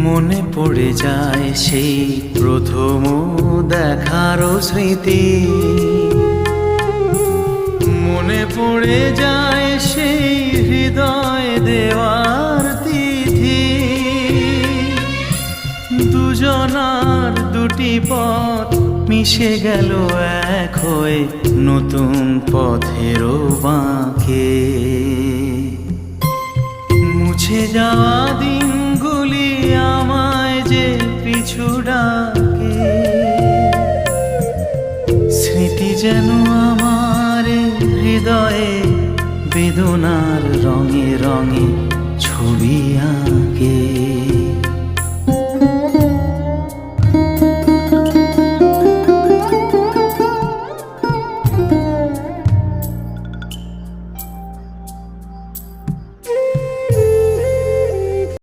মনে পড়ে যায় সেই প্রথম দেখার স্মৃতি, মনে পড়ে যায় সেই হৃদয় দেওয়ার তিথি। দুজনার দুটি পথ মিশে গেল এক হয়ে নতুন পথেরও বাঁকে। মুছে যাওয়া দিনগুলি আমায় যে পিছু ডাকে, স্মৃতি যেন আমার হৃদয়ে বেদনার রঙে রঙে ছবি আঁকে।